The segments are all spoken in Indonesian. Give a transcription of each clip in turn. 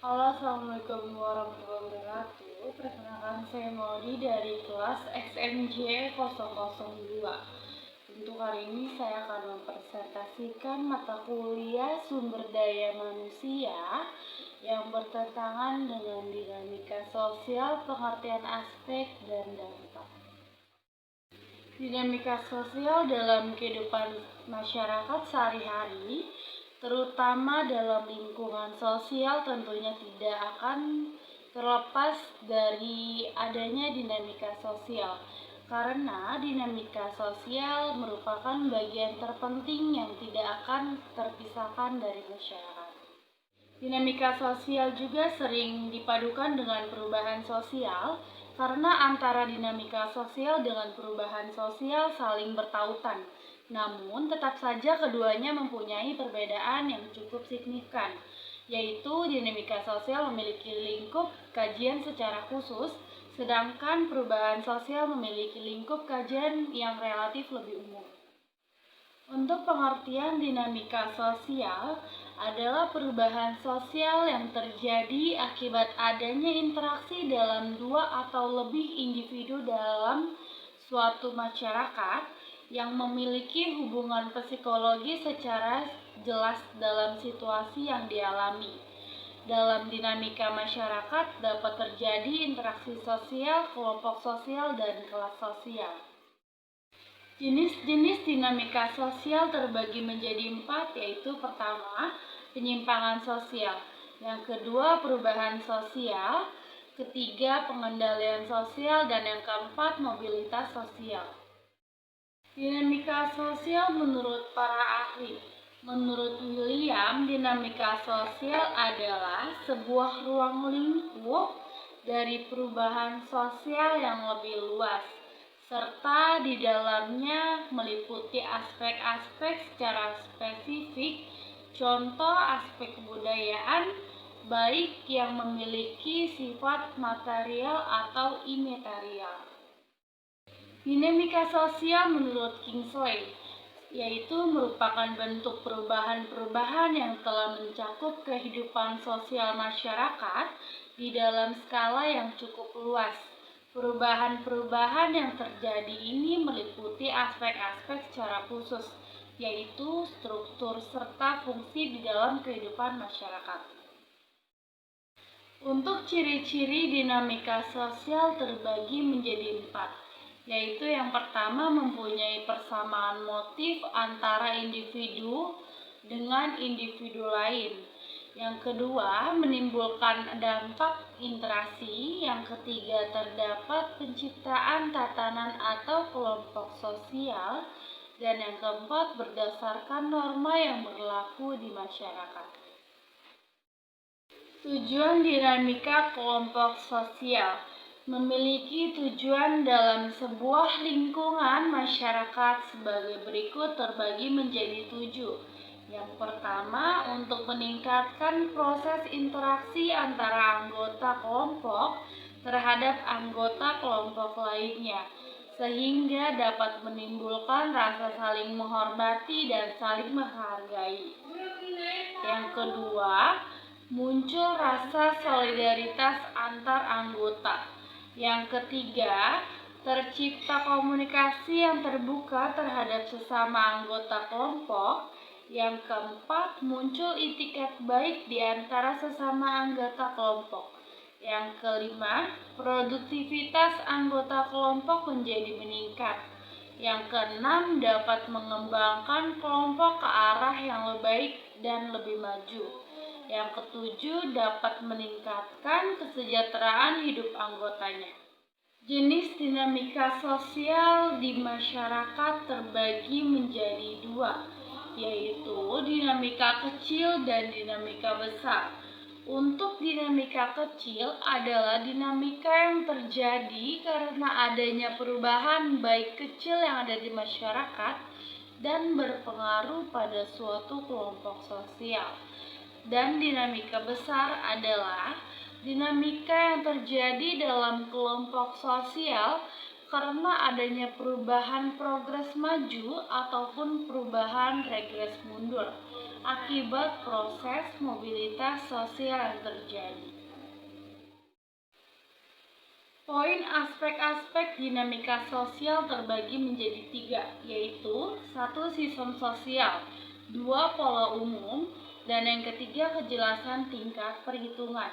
Halo, assalamualaikum warahmatullahi wabarakatuh. Perkenalkan, saya Maudi dari kelas XMJ 002. Untuk hari ini saya akan mempresentasikan mata kuliah sumber daya manusia yang bertentangan dengan dinamika sosial, pengertian aspek, dan dampak. Dinamika sosial dalam kehidupan masyarakat sehari-hari, terutama dalam lingkungan sosial, tentunya tidak akan terlepas dari adanya dinamika sosial. Karena dinamika sosial merupakan bagian terpenting yang tidak akan terpisahkan dari masyarakat. Dinamika sosial juga sering dipadukan dengan perubahan sosial, karena antara dinamika sosial dengan perubahan sosial saling bertautan. Namun, tetap saja keduanya mempunyai perbedaan yang cukup signifikan, yaitu dinamika sosial memiliki lingkup kajian secara khusus, sedangkan perubahan sosial memiliki lingkup kajian yang relatif lebih umum. Untuk pengertian dinamika sosial adalah perubahan sosial yang terjadi akibat adanya interaksi dalam dua atau lebih individu dalam suatu masyarakat yang memiliki hubungan psikologi secara jelas dalam situasi yang dialami. Dalam dinamika masyarakat dapat terjadi interaksi sosial, kelompok sosial, dan kelas sosial. Jenis-jenis dinamika sosial terbagi menjadi 4, yaitu pertama, penyimpangan sosial, yang kedua, perubahan sosial, ketiga, pengendalian sosial, dan yang keempat, mobilitas sosial. Dinamika sosial menurut para ahli. Menurut William, dinamika sosial adalah sebuah ruang lingkup dari perubahan sosial yang lebih luas, serta di dalamnya meliputi aspek-aspek secara spesifik, contoh aspek kebudayaan, baik yang memiliki sifat material atau imaterial. Dinamika sosial menurut Kingsley, yaitu merupakan bentuk perubahan-perubahan yang telah mencakup kehidupan sosial masyarakat di dalam skala yang cukup luas. Perubahan-perubahan yang terjadi ini meliputi aspek-aspek secara khusus, yaitu struktur serta fungsi di dalam kehidupan masyarakat. Untuk ciri-ciri dinamika sosial terbagi menjadi 4, yaitu yang pertama, mempunyai persamaan motif antara individu dengan individu lain. Yang kedua, menimbulkan dampak interaksi. Yang ketiga, terdapat penciptaan tatanan atau kelompok sosial. Dan yang keempat, berdasarkan norma yang berlaku di masyarakat. Tujuan dinamika kelompok sosial memiliki tujuan dalam sebuah lingkungan masyarakat sebagai berikut, terbagi menjadi 7. Yang pertama, untuk meningkatkan proses interaksi antara anggota kelompok terhadap anggota kelompok lainnya, sehingga dapat menimbulkan rasa saling menghormati dan saling menghargai. Yang kedua, muncul rasa solidaritas antar anggota. Yang ketiga, tercipta komunikasi yang terbuka terhadap sesama anggota kelompok. Yang keempat, muncul itikat baik di antara sesama anggota kelompok. Yang kelima, produktivitas anggota kelompok menjadi meningkat. Yang keenam, dapat mengembangkan kelompok ke arah yang lebih baik dan lebih maju. Yang ketujuh, dapat meningkatkan kesejahteraan hidup anggotanya. Jenis dinamika sosial di masyarakat terbagi menjadi 2, yaitu dinamika kecil dan dinamika besar. Untuk dinamika kecil adalah dinamika yang terjadi karena adanya perubahan baik kecil yang ada di masyarakat dan berpengaruh pada suatu kelompok sosial. Dan dinamika besar adalah dinamika yang terjadi dalam kelompok sosial karena adanya perubahan progres maju ataupun perubahan regres mundur. akibat proses mobilitas sosial yang terjadi. Poin aspek-aspek dinamika sosial terbagi menjadi tiga, yaitu satu sistem sosial, dua pola umum, dan yang ketiga kejelasan tingkat perhitungan.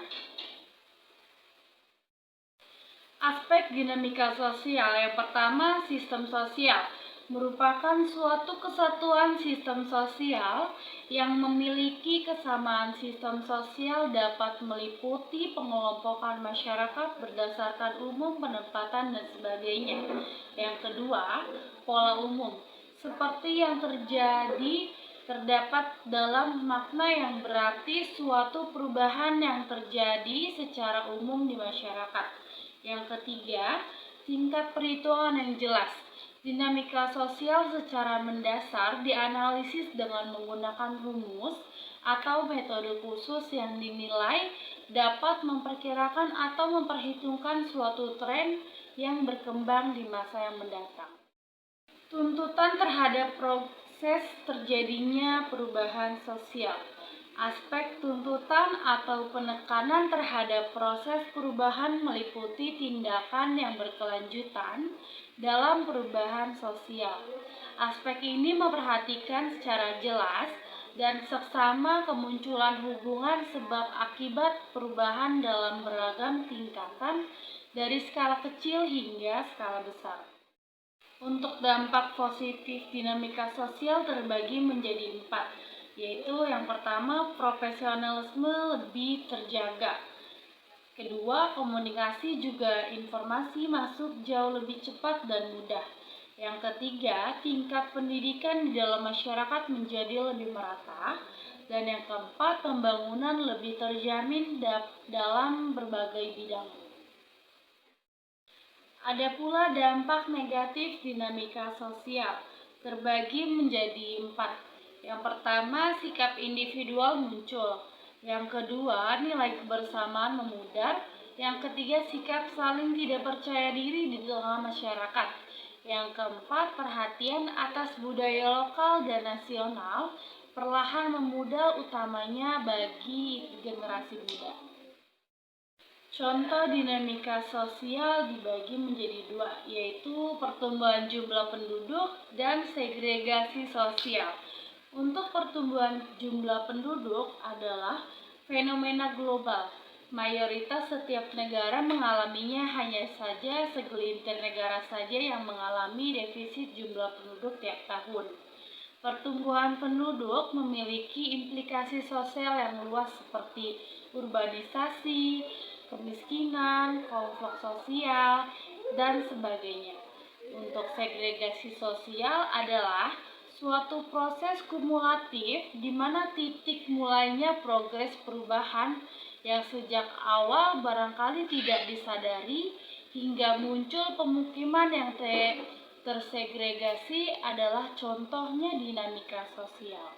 Aspek dinamika sosial yang pertama, sistem sosial merupakan suatu kesatuan sistem sosial yang memiliki kesamaan sistem sosial dapat meliputi pengelompokan masyarakat berdasarkan umum, penempatan, dan sebagainya. Yang kedua, pola umum seperti yang terdapat dalam makna yang berarti suatu perubahan yang terjadi secara umum di masyarakat. Yang ketiga, tingkat perhitungan yang jelas. Dinamika sosial secara mendasar dianalisis dengan menggunakan rumus atau metode khusus yang dinilai dapat memperkirakan atau memperhitungkan suatu tren yang berkembang di masa yang mendatang. Tuntutan terhadap proses terjadinya perubahan sosial. Aspek tuntutan atau penekanan terhadap proses perubahan meliputi tindakan yang berkelanjutan dalam perubahan sosial. Aspek ini memperhatikan secara jelas dan seksama kemunculan hubungan sebab akibat perubahan dalam beragam tingkatan dari skala kecil hingga skala besar. Untuk dampak positif dinamika sosial terbagi menjadi 4, yaitu yang pertama, profesionalisme lebih terjaga. Kedua, komunikasi juga informasi masuk jauh lebih cepat dan mudah. Yang ketiga, tingkat pendidikan di dalam masyarakat menjadi lebih merata. Dan yang keempat, pembangunan lebih terjamin dalam berbagai bidang. Ada pula dampak negatif dinamika sosial, terbagi menjadi 4. Yang pertama, sikap individual muncul. Yang kedua, nilai kebersamaan memudar. Yang ketiga, sikap saling tidak percaya diri di tengah masyarakat. Yang keempat, perhatian atas budaya lokal dan nasional perlahan memudar, utamanya bagi generasi muda. Contoh dinamika sosial dibagi menjadi 2, yaitu pertumbuhan jumlah penduduk dan segregasi sosial. Untuk pertumbuhan jumlah penduduk adalah fenomena global. Mayoritas setiap negara mengalaminya, hanya saja segelintir negara saja yang mengalami defisit jumlah penduduk tiap tahun. Pertumbuhan penduduk memiliki implikasi sosial yang luas seperti urbanisasi, kemiskinan, konflik sosial, dan sebagainya. Untuk segregasi sosial adalah suatu proses kumulatif di mana titik mulainya progres perubahan yang sejak awal barangkali tidak disadari hingga muncul pemukiman yang tersegregasi adalah contohnya dinamika sosial.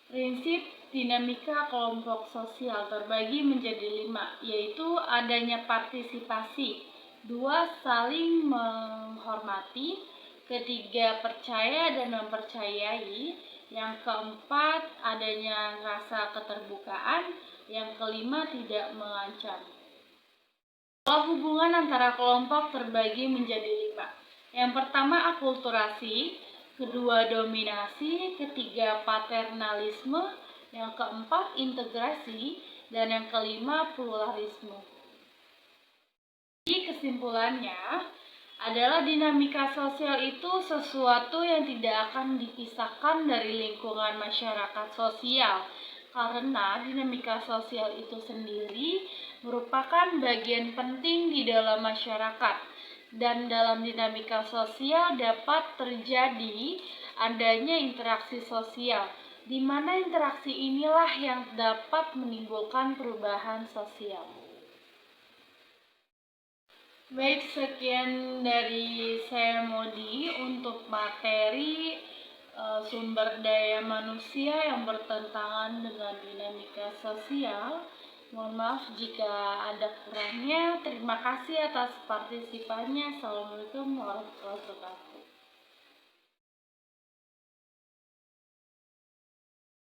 Prinsip dinamika kelompok sosial terbagi menjadi 5, yaitu adanya partisipasi, 2, saling menghormati, ketiga, percaya dan mempercayai, yang keempat, adanya rasa keterbukaan, yang kelima, tidak mengancam. Pola hubungan antara kelompok terbagi menjadi 5. Yang pertama, akulturasi, kedua, dominasi, ketiga, paternalisme, yang keempat, integrasi, dan yang kelima, pluralisme. Jadi kesimpulannya adalah dinamika sosial itu sesuatu yang tidak akan dipisahkan dari lingkungan masyarakat sosial, karena dinamika sosial itu sendiri merupakan bagian penting di dalam masyarakat, dan dalam dinamika sosial dapat terjadi adanya interaksi sosial, di mana interaksi inilah yang dapat menimbulkan perubahan sosial. Baik, sekian dari saya Modi untuk materi sumber daya manusia yang bertentangan dengan dinamika sosial. Mohon maaf jika ada kurangnya. Terima kasih atas partisipannya. Assalamualaikum warahmatullahi wabarakatuh.